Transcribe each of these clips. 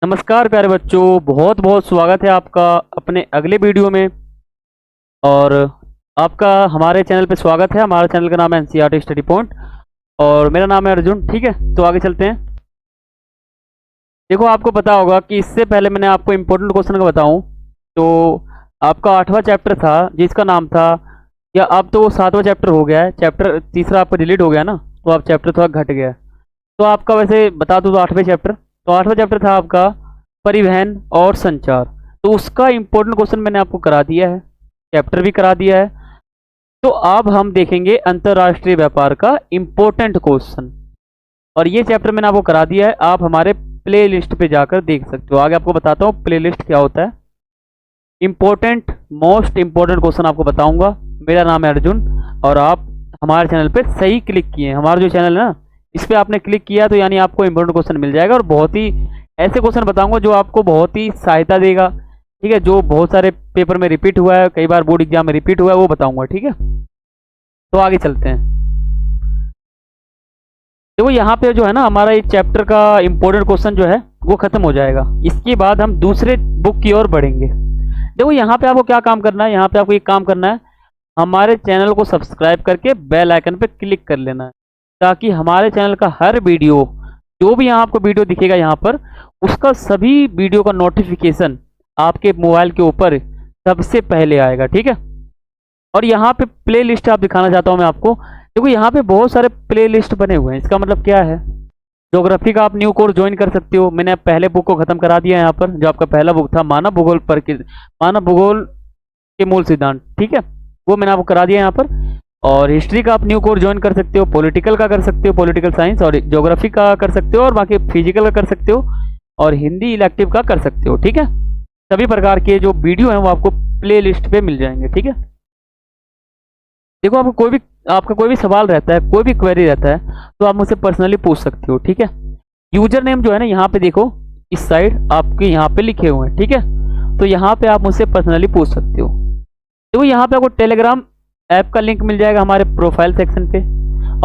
नमस्कार प्यारे बच्चों, बहुत बहुत स्वागत है आपका अपने अगले वीडियो में। और आपका हमारे चैनल पे स्वागत है। हमारे चैनल का नाम है एनसीईआरटी स्टडी पॉइंट और मेरा नाम है अर्जुन। ठीक है, तो आगे चलते हैं। देखो, आपको पता होगा कि इससे पहले मैंने आपको इम्पोर्टेंट क्वेश्चन का बताऊं तो आपका 8वां चैप्टर था जिसका नाम था, या अब तो वो 7वां चैप्टर हो गया है। चैप्टर तीसरा आपका डिलीट हो गया ना, तो आप चैप्टर थोड़ा घट गया है। तो आपका वैसे बता दूं तो 8वें चैप्टर, तो 8वां चैप्टर था आपका परिवहन और संचार। तो उसका इम्पोर्टेंट क्वेश्चन मैंने आपको करा दिया है, चैप्टर भी करा दिया है। तो अब हम देखेंगे अंतरराष्ट्रीय व्यापार का इम्पोर्टेंट क्वेश्चन, और ये चैप्टर मैंने आपको करा दिया है। आप हमारे प्ले लिस्ट पे जाकर देख सकते हो। आगे आपको बताता हूँ प्ले लिस्ट क्या होता है। इम्पोर्टेंट मोस्ट इम्पोर्टेंट क्वेश्चन आपको बताऊंगा। मेरा नाम है अर्जुन और आप हमारे चैनल पे सही क्लिक किए हैं। हमारा जो चैनल है ना, इस पर आपने क्लिक किया तो यानी आपको इम्पोर्टेंट क्वेश्चन मिल जाएगा, और बहुत ही ऐसे क्वेश्चन बताऊंगा जो आपको बहुत ही सहायता देगा। ठीक है, जो बहुत सारे पेपर में रिपीट हुआ है, कई बार बोर्ड एग्जाम में रिपीट हुआ है, वो बताऊंगा। ठीक है, तो आगे चलते हैं। देखो, यहाँ पे जो है ना, हमारा इस चैप्टर का इम्पोर्टेंट क्वेश्चन जो है वो खत्म हो जाएगा। इसके बाद हम दूसरे बुक की ओर बढ़ेंगे। देखो, यहाँ पे आपको क्या काम करना है, यहाँ पे आपको एक काम करना है, हमारे चैनल को सब्सक्राइब करके बेल आइकन पे क्लिक कर लेना है, ताकि हमारे चैनल का हर वीडियो, जो भी यहाँ आपको वीडियो दिखेगा यहाँ पर, उसका सभी वीडियो का नोटिफिकेशन आपके मोबाइल के ऊपर सबसे पहले आएगा। ठीक है, और यहाँ पे प्ले लिस्ट आप दिखाना चाहता हूँ मैं आपको। देखो, यहाँ पे बहुत सारे प्ले लिस्ट बने हुए हैं। इसका मतलब क्या है, ज्योग्राफी का आप न्यू कोर्स ज्वाइन कर सकते हो। मैंने पहले बुक को खत्म करा दिया है यहाँ पर, जो आपका पहला बुक था मानव भूगोल मानव भूगोल के मूल सिद्धांत। ठीक है, वो मैंने आपको करा दिया यहाँ पर। और हिस्ट्री का आप न्यू कोर्स ज्वाइन कर सकते हो, पॉलिटिकल का कर सकते हो, पॉलिटिकल साइंस, और ज्योग्राफी का कर सकते हो, और बाकी फिजिकल का कर सकते हो, और हिंदी इलेक्टिव का कर सकते हो। ठीक है, सभी प्रकार के जो वीडियो हैं वो आपको प्ले लिस्ट पे मिल जाएंगे। ठीक है, देखो, आपका कोई भी सवाल रहता है, कोई भी क्वेरी रहता है, तो आप मुझसे पर्सनली पूछ सकते हो। ठीक है, यूजर नेम जो है ना, यहाँ पे देखो, इस साइड आपके यहाँ पे लिखे हुए हैं। ठीक है, तो यहाँ पे आप मुझसे पर्सनली पूछ सकते हो। देखो, यहाँ पे आपको टेलीग्राम ऐप का लिंक मिल जाएगा हमारे प्रोफाइल सेक्शन पे,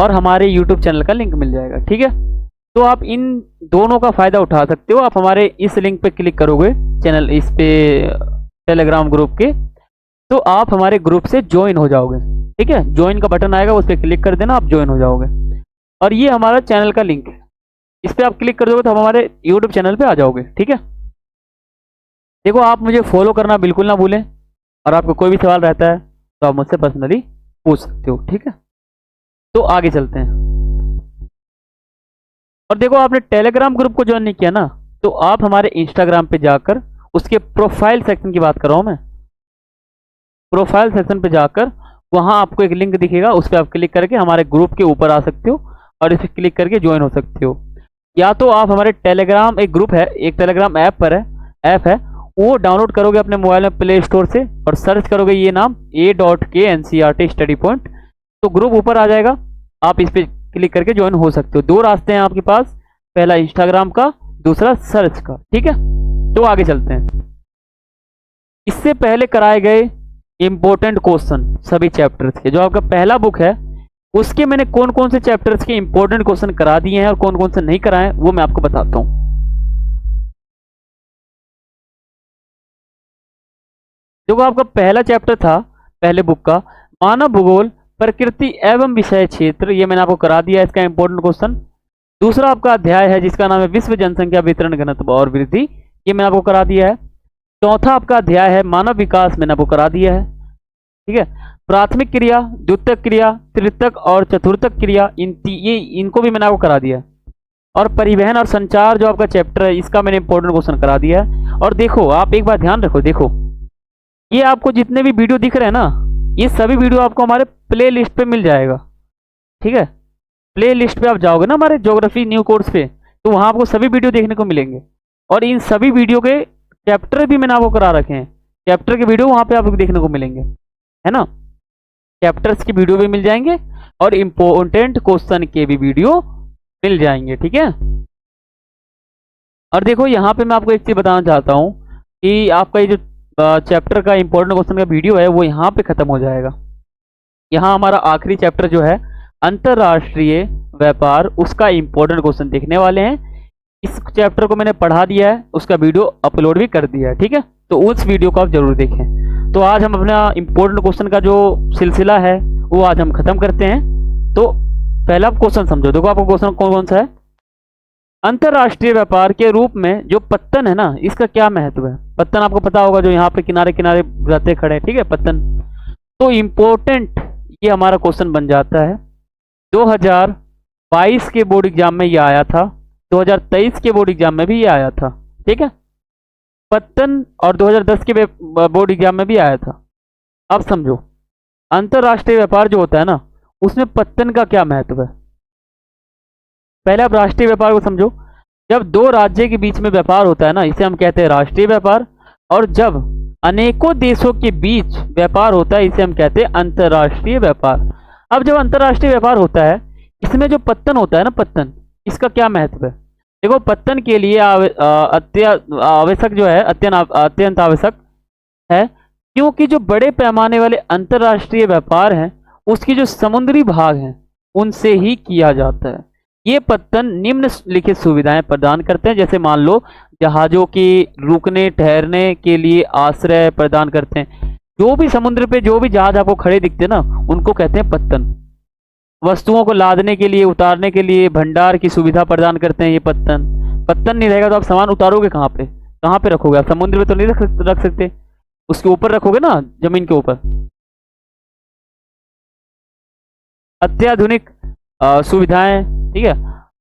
और हमारे यूट्यूब चैनल का लिंक मिल जाएगा। ठीक है, तो आप इन दोनों का फायदा उठा सकते हो। आप हमारे इस लिंक पे क्लिक करोगे, चैनल इस पे टेलीग्राम ग्रुप के, तो आप हमारे ग्रुप से ज्वाइन हो जाओगे। ठीक है, ज्वाइन का बटन आएगा, उस पर क्लिक कर देना, आप ज्वाइन हो जाओगे। और ये हमारा चैनल का लिंक है, इस पर आप क्लिक कर दोगे तो हम हमारे यूट्यूब चैनल पे आ जाओगे। ठीक है, देखो, आप मुझे फॉलो करना बिल्कुल ना भूलें, और आपको कोई भी सवाल रहता है तो आप मुझसे पर्सनली पूछ सकते हो। ठीक है, तो आगे चलते हैं। और देखो, आपने टेलीग्राम ग्रुप को ज्वाइन नहीं किया ना, तो आप हमारे इंस्टाग्राम पे जाकर उसके प्रोफाइल सेक्शन की बात कर रहा हूं मैं, प्रोफाइल सेक्शन पे जाकर वहां आपको एक लिंक दिखेगा, उस पर आप क्लिक करके हमारे ग्रुप के ऊपर आ सकते हो, और इस पर क्लिक करके ज्वाइन हो सकते हो। या तो आप हमारे टेलीग्राम, एक ग्रुप है, एक टेलीग्राम ऐप है, वो डाउनलोड करोगे अपने मोबाइल में प्ले स्टोर से, और सर्च करोगे ये नाम A.K NCERT स्टडी पॉइंट, तो ग्रुप ऊपर आ जाएगा। आप इस पर क्लिक करके ज्वाइन हो सकते हो। दो रास्ते हैं आपके पास, पहला इंस्टाग्राम का, दूसरा सर्च का। ठीक है, तो आगे चलते हैं। इससे पहले कराए गए इंपॉर्टेंट क्वेश्चन सभी चैप्टर्स के, जो आपका पहला बुक है उसके मैंने कौन कौन से चैप्टर्स के इंपॉर्टेंट क्वेश्चन करा दिए हैं और कौन कौन से नहीं कराए, वो मैं आपको बताता हूं। जो आपका पहला चैप्टर था पहले बुक का, मानव भूगोल प्रकृति एवं विषय क्षेत्र, ये मैंने आपको करा दिया है, इसका इंपॉर्टेंट क्वेश्चन। दूसरा आपका अध्याय है जिसका नाम है विश्व जनसंख्या वितरण घनत्व और वृद्धि, ये मैंने आपको करा दिया है। चौथा आपका अध्याय है मानव विकास, मैंने आपको करा दिया है। ठीक है, प्राथमिक क्रिया, द्वितीयक क्रिया, तृतीयक और चतुर्थक क्रिया, इनको भी मैंने आपको करा दिया है। और परिवहन और संचार जो आपका चैप्टर है, इसका मैंने इंपॉर्टेंट क्वेश्चन करा दिया है। और देखो, आप एक बार ध्यान रखो, देखो, ये आपको जितने भी वीडियो दिख रहे हैं ना, ये सभी वीडियो आपको हमारे प्ले लिस्ट पे मिल जाएगा। ठीक है, प्ले लिस्ट पे आप जाओगे ना हमारे ज्योग्राफी न्यू कोर्स पे, तो वहां आपको सभी वीडियो देखने को मिलेंगे, और इन सभी वीडियो के चैप्टर भी मैंने आपको करा रखे हैं। चैप्टर के वीडियो वहां पे आपको देखने को मिलेंगे, है ना। चैप्टर्स की वीडियो भी मिल जाएंगे, और इंपॉर्टेंट क्वेश्चन के भी वीडियो मिल जाएंगे। ठीक है, और देखो, यहाँ पे मैं आपको एक चीज बताना चाहता हूँ कि आपका ये जो चैप्टर का इंपॉर्टेंट क्वेश्चन का वीडियो है वो यहाँ पे खत्म हो जाएगा। यहाँ हमारा आखिरी चैप्टर जो है अंतरराष्ट्रीय व्यापार, उसका इंपॉर्टेंट क्वेश्चन देखने वाले हैं। इस चैप्टर को मैंने पढ़ा दिया है, उसका वीडियो अपलोड भी कर दिया है, ठीक है। तो उस वीडियो को आप जरूर देखें। तो आज हम अपना इम्पोर्टेंट क्वेश्चन का जो सिलसिला है वो आज हम खत्म करते हैं। तो पहला क्वेश्चन समझो, देखो आपको क्वेश्चन कौन कौन सा है। अंतरराष्ट्रीय व्यापार के रूप में जो पत्तन है ना, इसका क्या महत्व है। पत्तन आपको पता होगा, जो यहाँ पे किनारे किनारे रहते खड़े हैं, ठीक है, पत्तन। तो इम्पोर्टेंट ये हमारा क्वेश्चन बन जाता है। 2022 के बोर्ड एग्जाम में ये आया था, 2023 के बोर्ड एग्जाम में भी ये आया था, ठीक है। पत्तन और 2010 के बोर्ड एग्जाम में भी आया था। अब समझो, अंतरराष्ट्रीय व्यापार जो होता है ना, उसमें पत्तन का क्या महत्व है। पहले आप राष्ट्रीय व्यापार को समझो। जब दो राज्य के बीच में व्यापार होता है ना, इसे हम कहते हैं राष्ट्रीय व्यापार। और जब अनेकों देशों के बीच व्यापार होता है, इसे हम कहते हैं अंतरराष्ट्रीय व्यापार। अब जब अंतरराष्ट्रीय व्यापार होता है, इसमें जो पत्तन होता है ना, पत्तन, इसका क्या महत्व है। देखो, पत्तन के लिए आवश्यक जो है, अत्यंत आवश्यक है, क्योंकि जो बड़े पैमाने वाले अंतरराष्ट्रीय व्यापार हैं, उसकी जो समुद्री भाग हैं, उनसे ही किया जाता है। ये पत्तन निम्नलिखित सुविधाएं प्रदान करते हैं, जैसे मान लो जहाज़ों के रुकने ठहरने के लिए आश्रय प्रदान करते हैं। जो भी समुद्र पे जो भी जहाज आपको खड़े दिखते हैं ना, उनको कहते हैं पत्तन। वस्तुओं को लादने के लिए, उतारने के लिए भंडार की सुविधा प्रदान करते हैं ये पत्तन। पत्तन नहीं रहेगा तो आप सामान उतारोगे कहाँ पे, कहाँ पे रखोगे आप। समुद्र में तो नहीं रख सकते, उसके ऊपर रखोगे ना, जमीन के ऊपर। अत्याधुनिक सुविधाएं, ठीक है।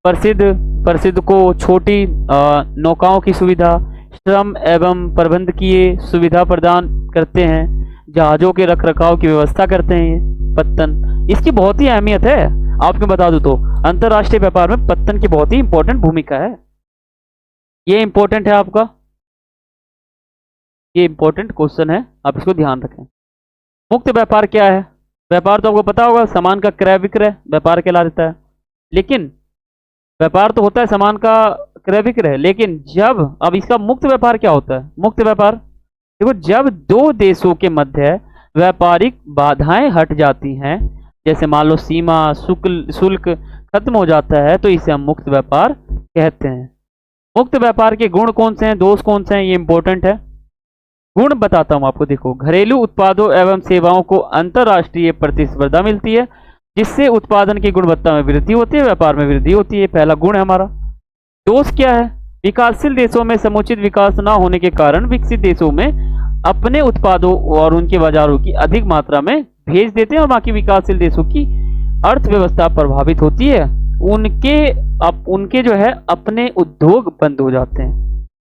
प्रसिद्ध को छोटी नौकाओं की सुविधा, श्रम एवं प्रबंधकीय सुविधा प्रदान करते हैं, जहाज़ों के रखरखाव की व्यवस्था करते हैं ये पत्तन। इसकी बहुत ही अहमियत है। आपको बता दूं तो अंतरराष्ट्रीय व्यापार में पत्तन की बहुत ही इंपॉर्टेंट भूमिका है। ये इंपॉर्टेंट है आपका, ये इंपॉर्टेंट क्वेश्चन है, आप इसको ध्यान रखें। मुक्त व्यापार क्या है। व्यापार तो आपको पता होगा, सामान का क्रय विक्रय व्यापार कहलाता है। लेकिन व्यापार तो होता है सामान का क्रय विक्रय, लेकिन जब अब इसका मुक्त व्यापार क्या होता है। मुक्त व्यापार देखो, जब दो देशों के मध्य व्यापारिक बाधाएं हट जाती हैं, जैसे मान लो सीमा शुल्क खत्म हो जाता है, तो इसे हम मुक्त व्यापार कहते हैं। मुक्त व्यापार के गुण कौन से हैं, दोष कौन से हैं, ये इंपॉर्टेंट है। गुण बताता हूं आपको। देखो, घरेलू उत्पादों एवं सेवाओं को अंतरराष्ट्रीय प्रतिस्पर्धा मिलती है, जिससे उत्पादन की गुणवत्ता में वृद्धि होती है, व्यापार में वृद्धि होती है। पहला गुण है हमारा। दोष क्या है। विकासशील देशों में समुचित विकास न होने के कारण विकसित देशों में अपने उत्पादों और उनके बाजारों की अधिक मात्रा में भेज देते हैं, और बाकी विकासशील देशों की अर्थव्यवस्था प्रभावित होती है। उनके जो है अपने उद्योग बंद हो जाते हैं,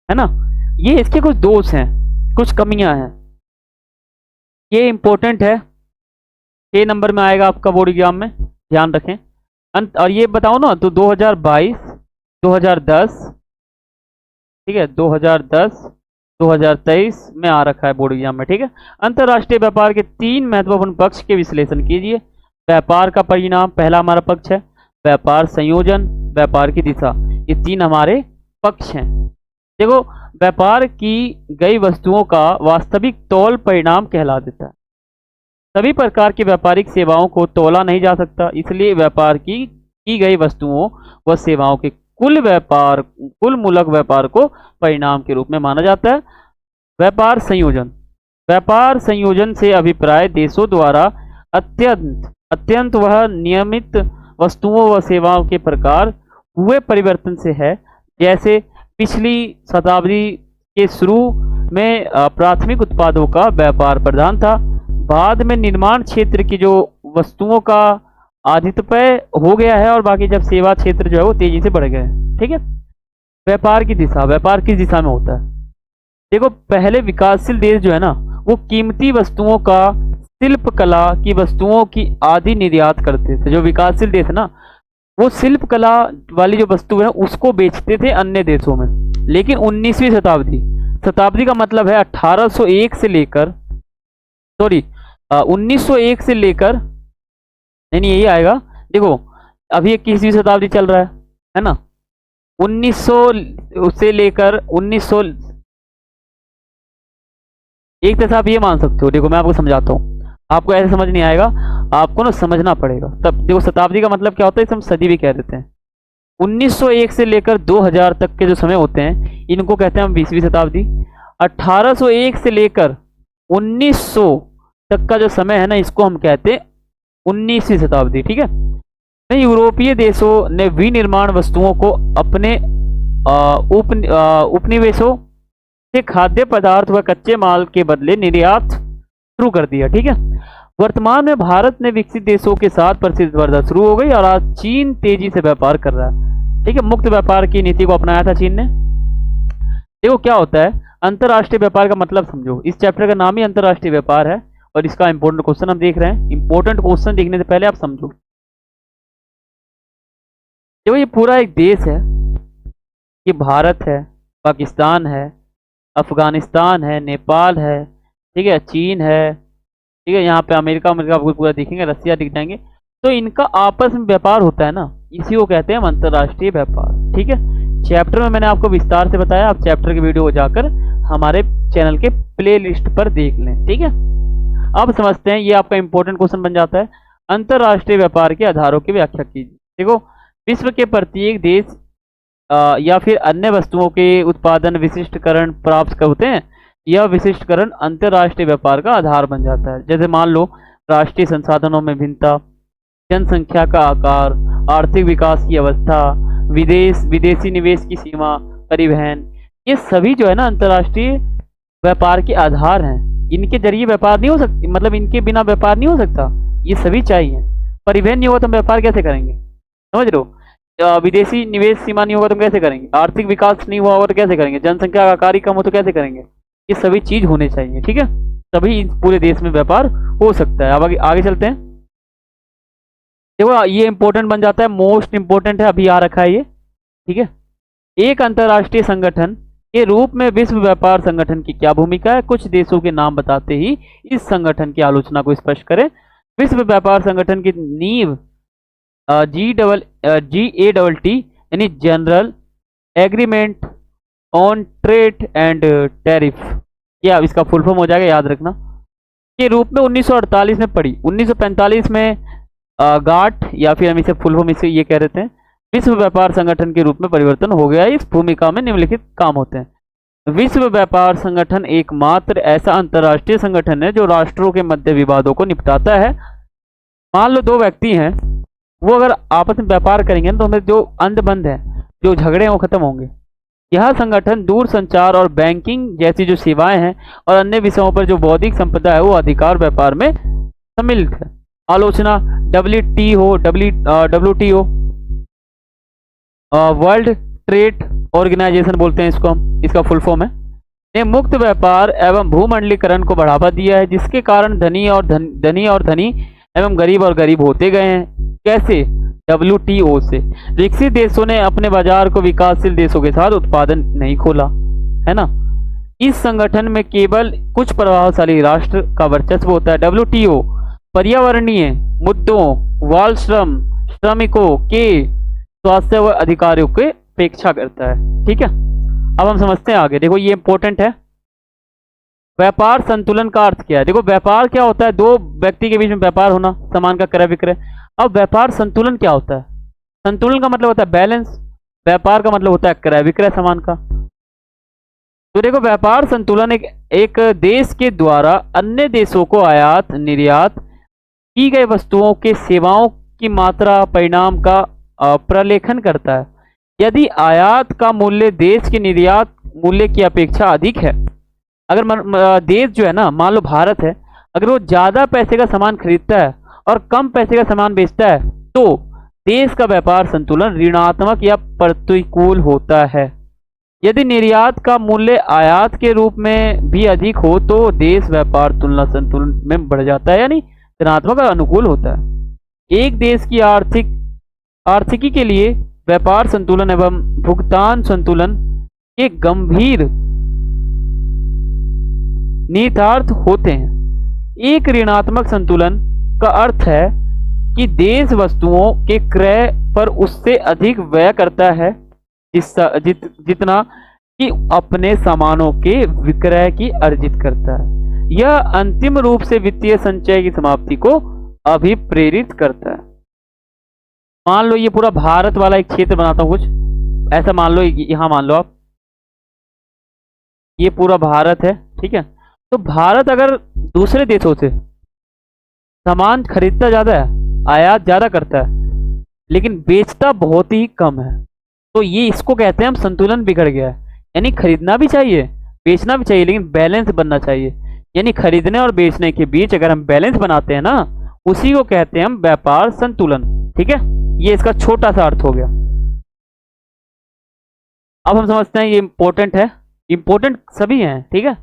है ना। ये इसके कुछ दोष हैं, कुछ कमियां हैं। ये इंपॉर्टेंट है, 6 नंबर में आएगा आपका बोर्ड एग्जाम में, ध्यान रखें। और ये बताओ ना, तो 2022, 2010, ठीक है, 2010, 2023 में आ रखा है बोर्ड एग्जाम में, ठीक है। अंतरराष्ट्रीय व्यापार के 3 महत्वपूर्ण पक्ष के विश्लेषण कीजिए। व्यापार का परिणाम पहला हमारा पक्ष है, व्यापार संयोजन, व्यापार की दिशा, ये 3 हमारे पक्ष हैं। देखो, व्यापार की गई वस्तुओं का वास्तविक तौल परिणाम कहला देता है। सभी प्रकार की व्यापारिक सेवाओं को तौला नहीं जा सकता, इसलिए व्यापार की गई वस्तुओं व सेवाओं के कुल मूलक व्यापार को परिणाम के रूप में माना जाता है। व्यापार संयोजन, व्यापार संयोजन से अभिप्राय देशों द्वारा अत्यंत वह नियमित वस्तुओं व सेवाओं के प्रकार हुए परिवर्तन से है। जैसे पिछली शताब्दी के शुरू में प्राथमिक उत्पादों का व्यापार प्रधान था, बाद में निर्माण क्षेत्र की जो वस्तुओं का आधिपत्य हो गया है, और बाकी जब सेवा क्षेत्र जो है वो तेजी से बढ़ गए हैं, ठीक है। व्यापार की दिशा, व्यापार किस दिशा में होता है। देखो, पहले विकासशील देश जो है ना, वो कीमती वस्तुओं का, शिल्प कला की वस्तुओं की आदि निर्यात करते थे। जो विकासशील देश है ना, वो शिल्प कला वाली जो वस्तु है उसको बेचते थे अन्य देशों में। लेकिन 19वीं शताब्दी का मतलब है 1801 से लेकर, सॉरी 1901 से लेकर, नहीं यही आएगा। देखो, अभी 21वीं शताब्दी चल रहा है ना, 1900 से लेकर 1900, एक तरह से आप ये मान सकते हो। देखो, मैं आपको समझाता हूँ, आपको ऐसे समझ नहीं आएगा, आपको ना समझना पड़ेगा। तब देखो, शताब्दी का मतलब क्या होता है, इसे हम सदी भी कह देते हैं। 1901 से लेकर 2000 तक के जो समय होते हैं इनको कहते हैं हम 20वीं शताब्दी। 1801 से लेकर 1900 तक का जो समय है ना इसको हम कहते हैं 19वीं शताब्दी। ठीक है। यूरोपीय देशों ने विनिर्माण वस्तुओं को अपने उपनिवेशों से खाद्य पदार्थ व कच्चे माल के बदले निर्यात शुरू कर दिया। ठीक है। वर्तमान में भारत ने विकसित देशों के साथ प्रतिस्पर्धा शुरू हो गई और आज चीन तेजी से व्यापार कर रहा है। ठीक है। मुक्त व्यापार की नीति को अपनाया था चीन ने। देखो क्या होता है अंतरराष्ट्रीय व्यापार का मतलब समझो। इस चैप्टर का नाम ही अंतरराष्ट्रीय व्यापार है और इसका इंपॉर्टेंट क्वेश्चन हम देख रहे हैं। इंपॉर्टेंट क्वेश्चन देखने से पहले आप समझो। देखो ये पूरा एक देश है, ये भारत है, पाकिस्तान है, अफगानिस्तान है, नेपाल है, ठीक है, चीन है, ठीक है, यहाँ पे अमेरिका पूरा दिखेंगे, रसिया दिख जाएंगे। तो इनका आपस में व्यापार होता है ना, इसी को कहते हैं हम अंतरराष्ट्रीय व्यापार। ठीक है। चैप्टर में मैंने आपको विस्तार से बताया, आप चैप्टर की वीडियो जाकर हमारे चैनल के प्ले लिस्ट पर देख लें। ठीक है। अब समझते हैं, ये आपका इंपॉर्टेंट क्वेश्चन बन जाता है, अंतरराष्ट्रीय व्यापार के आधारों की व्याख्या कीजिए। देखो विश्व के प्रत्येक देश या फिर अन्य वस्तुओं के उत्पादन विशिष्टकरण प्राप्त होते हैं। यह विशिष्टकरण अंतरराष्ट्रीय व्यापार का आधार बन जाता है। जैसे मान लो राष्ट्रीय संसाधनों में भिन्नता, जनसंख्या का आकार, आर्थिक विकास की अवस्था, विदेशी निवेश की सीमा, परिवहन, ये सभी जो है ना अंतरराष्ट्रीय व्यापार के आधार हैं। इनके जरिए व्यापार नहीं हो सकती, मतलब इनके बिना व्यापार नहीं हो सकता, ये सभी चाहिए। परिवहन नहीं होगा तो हम व्यापार कैसे करेंगे, समझ लो। विदेशी निवेश सीमा नहीं होगा तो कैसे करेंगे, आर्थिक विकास नहीं हुआ होगा तो कैसे करेंगे, जनसंख्या का आकार ही कम हो तो कैसे करेंगे। ये सभी चीज होने चाहिए। ठीक है। तभी पूरे देश में व्यापार हो सकता है। अब आगे चलते हैं। देखो ये इंपॉर्टेंट बन जाता है, मोस्ट इंपॉर्टेंट है, अभी आ रखा है ये। ठीक है। एक अंतरराष्ट्रीय संगठन के रूप में विश्व व्यापार संगठन की क्या भूमिका है। कुछ देशों के नाम बताते ही इस संगठन की आलोचना को स्पष्ट करें। विश्व व्यापार संगठन की नींव GATT यानी general agreement on trade and tariff, क्या इसका फुल फॉर्म हो जाएगा, याद रखना, के रूप में 1948 में पड़ी। 1945 में गाट या फिर हम इसे फुल फॉर्म इसे ये कह देते हैं, विश्व व्यापार संगठन के रूप में परिवर्तन हो गया। इस भूमिका में निम्नलिखित काम होते हैं। विश्व व्यापार संगठन एकमात्र ऐसा अंतरराष्ट्रीय संगठन है जो राष्ट्रों के मध्य विवादों को निपटाता है। मान लो दो व्यक्ति हैं, वो अगर आपस में व्यापार करेंगे तो हमें जो अंधबंध है, जो झगड़े हैं वो खत्म होंगे। यह संगठन दूर संचार और बैंकिंग जैसी जो सेवाएं हैं और अन्य विषयों पर जो बौद्धिक संपदा है वो अधिकार व्यापार में सम्मिलित है। आलोचना WTO वर्ल्ड ट्रेड ऑर्गेनाइजेशन बोलते हैं इसको हम, इसका फुल फॉर्म है, ने मुक्त व्यापार एवं भूमंडलीकरण को बढ़ावा दिया है, जिसके कारण धनी और धनी एवं गरीब और गरीब होते गए हैं। कैसे, WTO से। विकसित देशों ने अपने बाजार को विकासशील देशों के साथ उत्पादन नहीं खोला, है ना। इस संगठन में केवल कुछ प्रभावशाली राष्ट्र का वर्चस्व होता है। WTO पर्यावरणीय मुद्दों, बाल श्रम, श्रमिकों के स्वास्थ्य व अधिकारों की अपेक्षा करता है। ठीक है। अब हम समझते हैं आगे। देखो ये इंपॉर्टेंट है, व्यापार संतुलन का अर्थ क्या है। देखो व्यापार क्या होता है, दो व्यक्ति के बीच में व्यापार होना, सामान का क्रय विक्रय। अब व्यापार संतुलन क्या होता है, संतुलन का मतलब होता है बैलेंस, व्यापार का मतलब होता है क्रय विक्रय सामान का। तो देखो व्यापार संतुलन एक देश के द्वारा अन्य देशों को आयात निर्यात की गई वस्तुओं के सेवाओं की मात्रा परिणाम का प्रलेखन करता है। यदि आयात का मूल्य देश के निर्यात मूल्य की अपेक्षा अधिक है, अगर देश जो है ना, मान लो भारत है, अगर वो ज्यादा पैसे का सामान खरीदता है और कम पैसे का सामान बेचता है तो देश का व्यापार संतुलन ऋणात्मक या प्रतिकूल होता है। यदि निर्यात का मूल्य आयात के रूप में भी अधिक हो तो देश व्यापार तुलना संतुलन में बढ़ जाता है, यानी धनात्मक और अनुकूल होता है। एक देश की आर्थिकी के लिए व्यापार संतुलन एवं भुगतान संतुलन के गंभीर निहितार्थ होते हैं। एक ऋणात्मक संतुलन का अर्थ है कि देश वस्तुओं के क्रय पर उससे अधिक व्यय करता है जितना कि अपने सामानों के विक्रय की अर्जित करता है। यह अंतिम रूप से वित्तीय संचय की समाप्ति को अभिप्रेरित करता है। मान लो ये पूरा भारत वाला एक क्षेत्र बनाता हूँ कुछ ऐसा, मान लो यहाँ मान लो आप ये पूरा भारत है, ठीक है। तो भारत अगर दूसरे देशों से सामान खरीदता ज्यादा है, आयात ज्यादा करता है, लेकिन बेचता बहुत ही कम है, तो ये इसको कहते हैं हम संतुलन बिगड़ गया है। यानी खरीदना भी चाहिए, बेचना भी चाहिए, लेकिन बैलेंस बनना चाहिए। यानी खरीदने और बेचने के बीच अगर हम बैलेंस बनाते हैं ना, उसी को कहते हैं हम व्यापार संतुलन, ठीक है। ये इसका छोटा सा अर्थ हो गया। अब हम समझते हैं ये इंपॉर्टेंट है, इंपॉर्टेंट सभी हैं, ठीक है।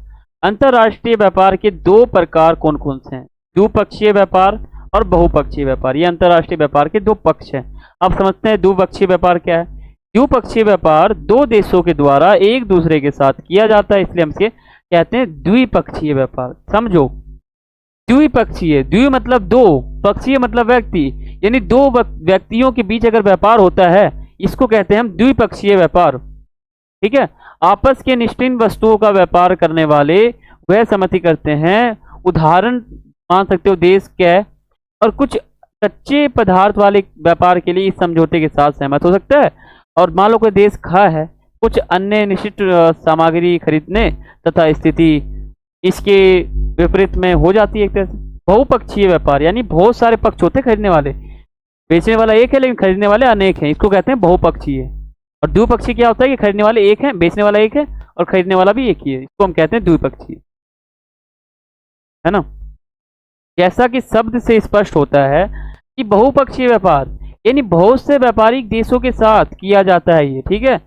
अंतरराष्ट्रीय व्यापार के दो प्रकार कौन कौन से हैं? द्विपक्षीय व्यापार और बहुपक्षीय व्यापार। ये अंतरराष्ट्रीय व्यापार के दो पक्ष हैं। अब समझते हैं द्विपक्षीय व्यापार क्या है। द्विपक्षीय व्यापार दो देशों के द्वारा एक दूसरे के साथ किया जाता है, इसलिए हम इसे कहते हैं द्विपक्षीय व्यापार। समझो, द्विपक्षीय, द्वि मतलब दो, पक्षीय मतलब व्यक्ति, यानी दो व्यक्तियों के बीच अगर व्यापार होता है, इसको कहते हैं हम द्विपक्षीय व्यापार, ठीक है। आपस के निष्ठिन वस्तुओं का व्यापार करने वाले वह सहमति करते हैं, उदाहरण मान सकते हो देश क्या है, और कुछ कच्चे पदार्थ वाले व्यापार के लिए इस समझौते के साथ सहमत हो सकता है। और मान लो कोई देश खा है, कुछ अन्य निश्चित सामग्री खरीदने तथा स्थिति इसके विपरीत में हो जाती है एक तरह से। बहुपक्षीय व्यापार यानी बहुत सारे पक्ष होते हैं खरीदने वाले, बेचने वाला एक है लेकिन खरीदने वाले अनेक हैं, इसको कहते हैं बहुपक्षीय। और द्विपक्षीय क्या होता है कि खरीदने वाले एक है, बेचने वाला एक है और खरीदने वाला भी एक ही है, इसको हम कहते हैं द्विपक्षीय, है ना। जैसा कि शब्द से स्पष्ट होता है कि बहुपक्षीय व्यापार यानी बहुत से व्यापारिक देशों के साथ किया जाता है ये, ठीक है।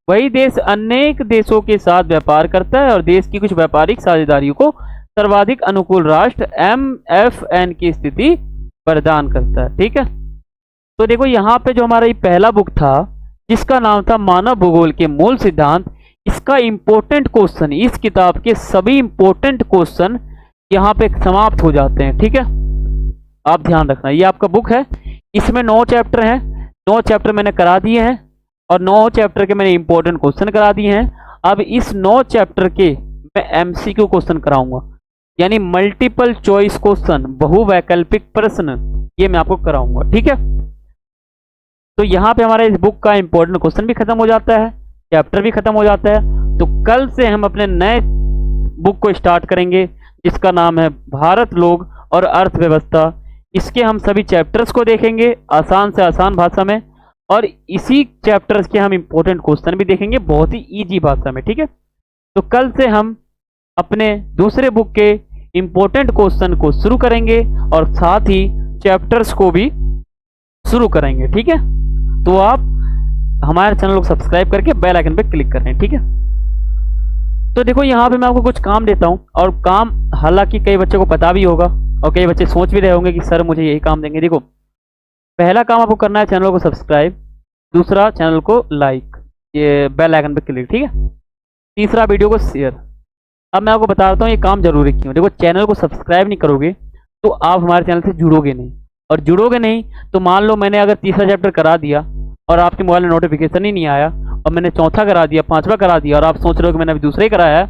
वही देश अनेक देशों के साथ व्यापार करता है और देश की कुछ व्यापारिक साझेदारियों को सर्वाधिक अनुकूल राष्ट्र MFN की स्थिति प्रदान करता है, ठीक है। तो देखो यहाँ पे जो हमारा ये पहला बुक था जिसका नाम था मानव भूगोल के मूल सिद्धांत, इसका इंपॉर्टेंट क्वेश्चन, इस किताब के सभी इंपॉर्टेंट क्वेश्चन यहाँ पे समाप्त हो जाते हैं, ठीक है। आप ध्यान रखना, ये आपका बुक है, इसमें 9 चैप्टर हैं, 9 चैप्टर मैंने करा दिए हैं और 9 चैप्टर के मैंने इंपॉर्टेंट क्वेश्चन करा दिए हैं। अब इस 9 चैप्टर के मैं MCQ क्वेश्चन कराऊंगा, यानी मल्टीपल चॉइस क्वेश्चन, बहुवैकल्पिक प्रश्न, ये मैं आपको कराऊंगा, ठीक है। तो यहाँ पे हमारा इस बुक का इंपॉर्टेंट क्वेश्चन भी खत्म हो जाता है, चैप्टर भी खत्म हो जाता है। तो कल से हम अपने नए बुक को स्टार्ट करेंगे जिसका नाम है भारत, लोग और अर्थव्यवस्था। इसके हम सभी चैप्टर्स को देखेंगे आसान से आसान भाषा में, और इसी चैप्टर्स के हम इंपॉर्टेंट क्वेश्चन भी देखेंगे बहुत ही इजी भाषा में, ठीक है। तो कल से हम अपने दूसरे बुक के इंपॉर्टेंट क्वेश्चन को शुरू करेंगे और साथ ही चैप्टर्स को भी शुरू करेंगे, ठीक है। तो आप हमारे चैनल को सब्सक्राइब करके बेल आइकन पे क्लिक करें, ठीक है। तो देखो यहाँ पे मैं आपको कुछ काम देता हूँ, और काम हालांकि कई बच्चों को पता भी होगा और कई बच्चे सोच भी रहे होंगे कि सर मुझे यही काम देंगे। देखो, पहला काम आपको करना है चैनल को सब्सक्राइब, दूसरा चैनल को लाइक, ये बेल आइकन पे क्लिक, ठीक है, तीसरा वीडियो को शेयर। अब मैं आपको बताता हूँ ये काम जरूरी क्यों। देखो, चैनल को सब्सक्राइब नहीं करोगे तो आप हमारे चैनल से जुड़ोगे नहीं, और जुड़ोगे नहीं तो मान लो मैंने अगर तीसरा चैप्टर करा दिया और आपके मोबाइल में नोटिफिकेशन ही नहीं आया, और मैंने चौथा करा दिया, पांचवा करा दिया, और आप सोच रहे हो कि मैंने अभी दूसरा ही कराया,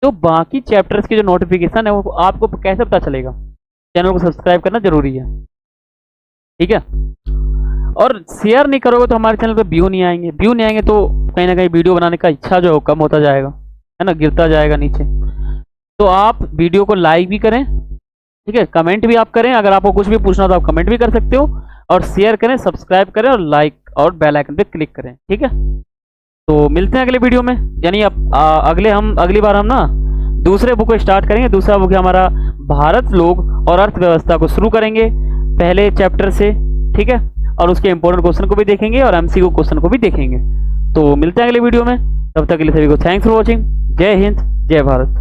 तो बाकी चैप्टर्स की जो नोटिफिकेशन है वो आपको कैसे पता चलेगा? चैनल को सब्सक्राइब करना जरूरी है, ठीक है। और शेयर नहीं करोगे तो हमारे चैनल पे व्यू नहीं आएंगे, व्यू नहीं आएंगे तो कहीं ना कहीं वीडियो बनाने का इच्छा जो है कम होता जाएगा, है ना, गिरता जाएगा नीचे। तो आप वीडियो को लाइक भी करें, ठीक है, कमेंट भी आप करें, अगर आपको कुछ भी पूछना हो तो आप कमेंट भी कर सकते हो, और शेयर करें, सब्सक्राइब करें और लाइक और बेल आइकन पे क्लिक करें, ठीक है। तो मिलते हैं अगले वीडियो में, यानी अगली बार हम ना दूसरे बुक को स्टार्ट करेंगे। दूसरा बुक है हमारा भारत, लोग और अर्थव्यवस्था को शुरू करेंगे पहले चैप्टर से, ठीक है, और उसके इंपॉर्टेंट क्वेश्चन को भी देखेंगे और MCQ क्वेश्चन को भी देखेंगे। तो मिलते हैं अगले वीडियो में, तब तक के लिए सभी को थैंक्स फॉर वॉचिंग। जय हिंद, जय भारत।